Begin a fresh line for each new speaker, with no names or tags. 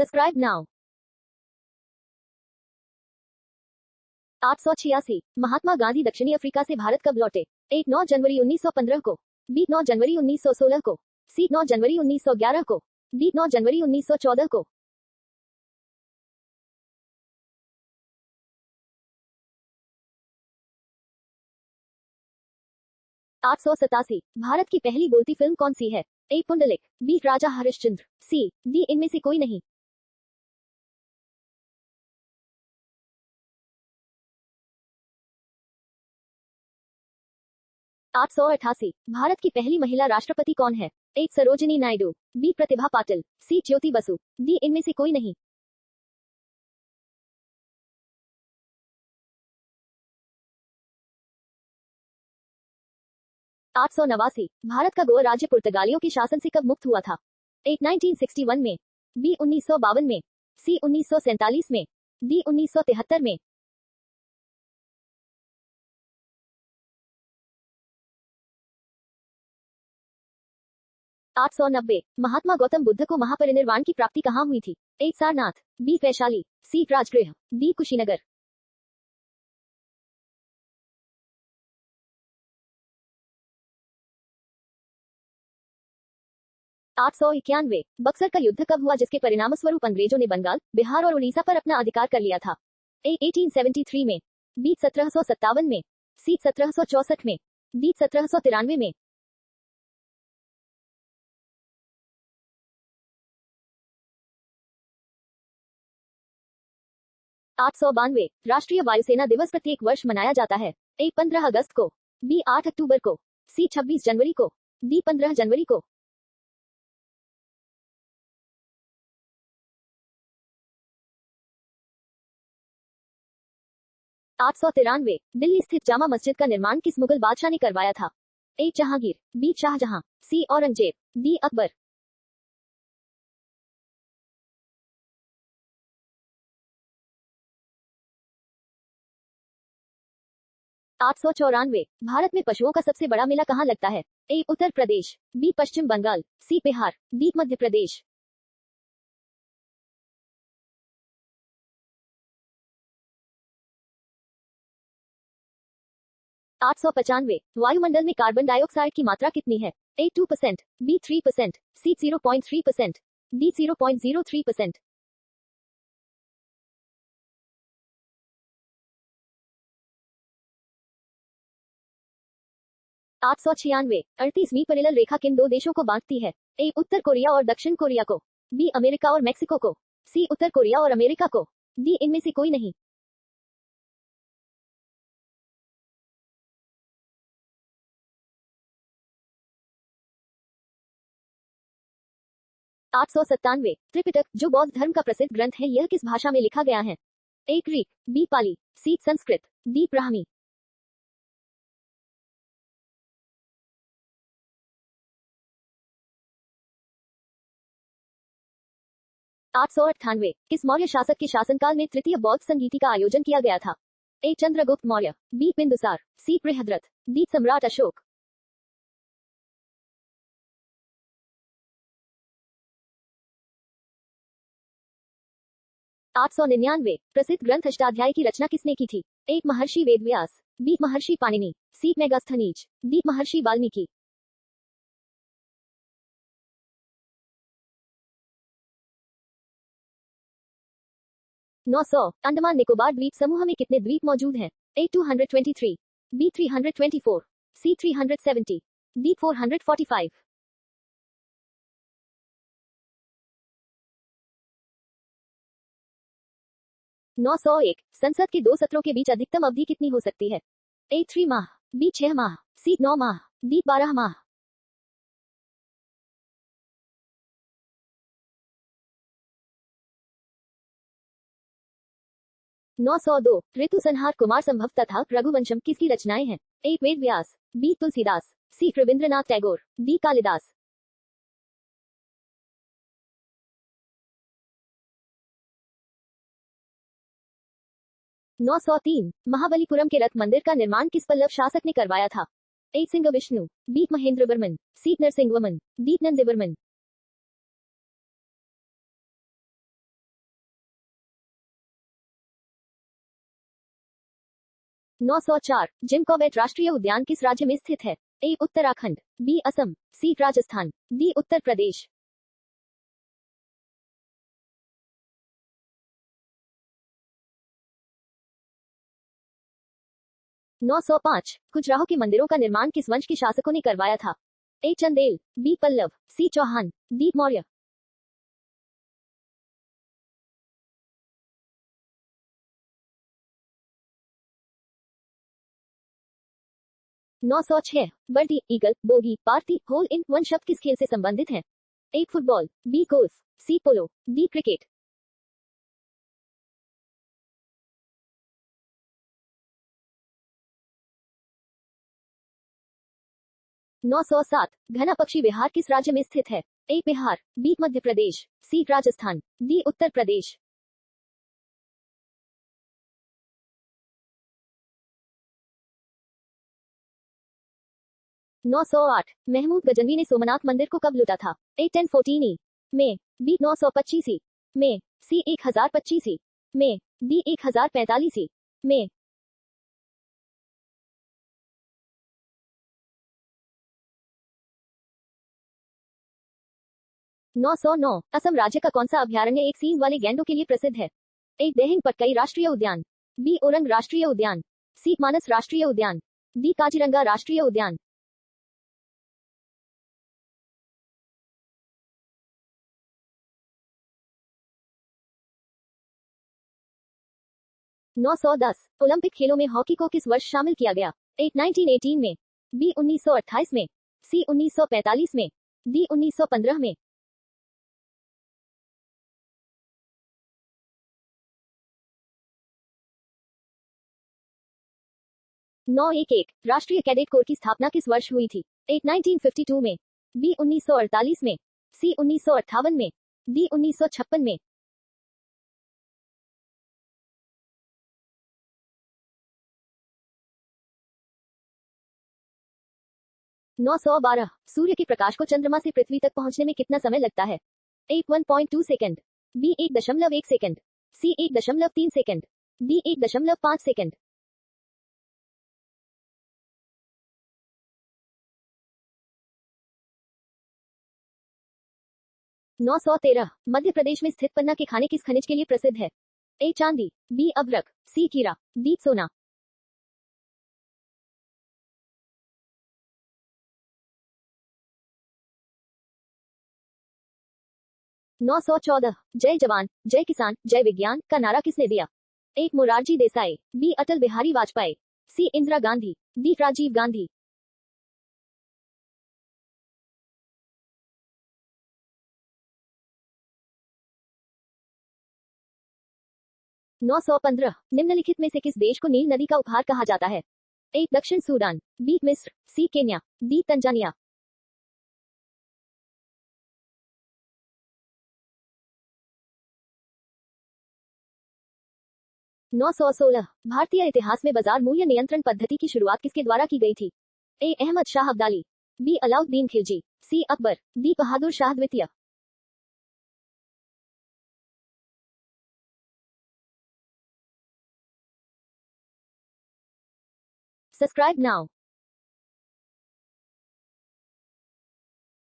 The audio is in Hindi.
Subscribe now. 886 महात्मा गांधी दक्षिणी अफ्रीका से भारत कब लौटे? ए 9 जनवरी 1915 को, बी 9 जनवरी 1916 को, सी 9 जनवरी 1911 को, डी 9 जनवरी 1914 को। 887 भारत की पहली बोलती फिल्म कौन सी है? ए पुंडलिक, बी राजा हरिश्चंद्र, सी डी इनमें से कोई नहीं। 888 भारत की पहली महिला राष्ट्रपति कौन है? ए सरोजिनी नायडू, बी प्रतिभा पाटिल, सी ज्योति बसु, डी इनमें से कोई नहीं। 889 भारत का गोवा राज्य पुर्तगालियों के शासन से कब मुक्त हुआ था? ए 1961 में, बी 1952 में, सी 1947 में, डी 1973 में। 890 महात्मा गौतम बुद्ध को महापरिनिर्वाण की प्राप्ति कहाँ हुई थी? ए सारनाथ, बी वैशाली, सी राजगृह, डी कुशीनगर। 891 बक्सर का युद्ध कब हुआ जिसके परिणामस्वरूप अंग्रेजों ने बंगाल, बिहार और उड़ीसा पर अपना अधिकार कर लिया था? ए 1873 में, बी 1757 में, सी 1764 में, डी 1793 में। 892 राष्ट्रीय वायुसेना दिवस प्रत्येक वर्ष मनाया जाता है? ए 15 अगस्त को, बी 8 अक्टूबर को, सी 26 जनवरी को, डी 15 जनवरी को। 893 दिल्ली स्थित जामा मस्जिद का निर्माण किस मुगल बादशाह ने करवाया था? ए जहांगीर, बी शाहजहां, सी औरंगजेब, डी अकबर। 894 भारत में पशुओं का सबसे बड़ा मेला कहाँ लगता है? ए उत्तर प्रदेश, बी पश्चिम बंगाल, सी बिहार, डी मध्य प्रदेश। 895 वायुमंडल में कार्बन डाइऑक्साइड की मात्रा कितनी है? ए 2%, बी 3%, सी 0.3%, डी 0.03%। 896 38वीं पैरेलल रेखा किन दो देशों को बांटती है? ए उत्तर कोरिया और दक्षिण कोरिया को, बी अमेरिका और मेक्सिको को, सी उत्तर कोरिया और अमेरिका को, डी इनमें से कोई नहीं। 897 त्रिपिटक जो बौद्ध धर्म का प्रसिद्ध ग्रंथ है यह किस भाषा में लिखा गया है? ए ग्रीक, बी पाली, सी संस्कृत, डी ब्राह्मी। 898 किस मौर्य शासक के शासनकाल में तृतीय बौद्ध संगीति का आयोजन किया गया था? ए चंद्रगुप्त मौर्य, बी बिंदुसार, सी बृहद्रथ, डी सम्राट अशोक। 899 प्रसिद्ध ग्रंथ अष्टाध्यायी की रचना किसने की थी? ए महर्षि वेदव्यास, बी महर्षि पाणिनि, सी मेगास्थनीज, डी महर्षि वाल्मीकि। 900 अंडमान निकोबार द्वीप समूह में कितने द्वीप मौजूद हैं? ए 223, बी 324, सी 370, डी 445। 901 संसद के दो सत्रों के बीच अधिकतम अवधि कितनी हो सकती है? ए 3 माह, बी 6 माह, सी 9 माह, डी 12 माह। 902 ऋतु संहार कुमार संभव तथा रघुवंशम किसकी रचनाएं हैं? ए वेद व्यास, बी तुलसीदास, सी रविंद्रनाथ टैगोर, डी कालिदास। 903 महाबलीपुरम के रथ मंदिर का निर्माण किस पल्लव शासक ने करवाया था? ए सिंह विष्णु, बी महेंद्रवर्मन, सी नरसिंहवर्मन, डी नंदिवर्मन। 904 जिम कॉर्बेट राष्ट्रीय उद्यान किस राज्य में स्थित है? ए उत्तराखंड, बी असम, सी राजस्थान, डी उत्तर प्रदेश। 905 खजुराहो के मंदिरों का निर्माण किस वंश के शासकों ने करवाया था? A Chandel, B Pallava, C Chauhan, D Maurya. 906 birdie, eagle, bogey, party, hole in one शब्द किस खेल से संबंधित है? A football, B golf, C polo, D cricket. 907 Ghana पक्षी विहार किस राज्य में स्थित है? A Bihar, B Madhya Pradesh, C Rajasthan, D Uttar Pradesh. 908 Mahmud Ghaznavi ने सोमनाथ मंदिर को कब लूटा था? ए 1014 ई में, बी 925 ई में, सी 1025 ई में, डी 1045 ई में। 909 असम राज्य का कौन सा अभयारण्य एक सींग वाले गैंडों के लिए प्रसिद्ध है? ए देहिंग पटकई राष्ट्रीय उद्यान, बी ओरंग राष्ट्रीय उद्यान, सी मानस राष्ट्रीय उद्यान, डी काजीरंगा राष्ट्रीय उद्यान। 910 ओलंपिक खेलों में हॉकी को किस वर्ष शामिल किया गया? ए 1918 में, बी 1928 में, सी 1945 में, डी 1915 में। 911 राष्ट्रीय कैडेट कोर की स्थापना किस वर्ष हुई थी? ए 1952 में, बी 1948 में, सी 1958 में, डी 1956 में। 912 सूर्य के प्रकाश को चंद्रमा से पृथ्वी तक पहुंचने में कितना समय लगता है? ए 1.2 सेकंड, बी 1.1 सेकंड, सी 1.3 second, D 1.5 second. 913 Madhya Pradesh में स्थित पन्ना के खाने किस खनिज के लिए प्रसिद्ध है? ए चांदी, बी अभ्रक, सी हीरा, डी सोना। 914 जय जवान, जय किसान, जय विज्ञान का नारा किसने दिया? ए मोरारजी देसाई, बी अटल बिहारी वाजपेयी, सी इंदिरा गांधी, डी राजीव गांधी। 915 निम्नलिखित में से किस देश को नील नदी का उपहार कहा जाता है? ए दक्षिण सूडान, बी मिस्र, सी केन्या, डी तंजानिया। 916 भारतीय इतिहास में बाजार मूल्य नियंत्रण पद्धति की शुरुआत किसके द्वारा की गई थी? ए अहमद शाह अब्दाली, बी अलाउद्दीन खिलजी, सी अकबर, डी बहादुर शाह द्वितीय। 'Subscribe now'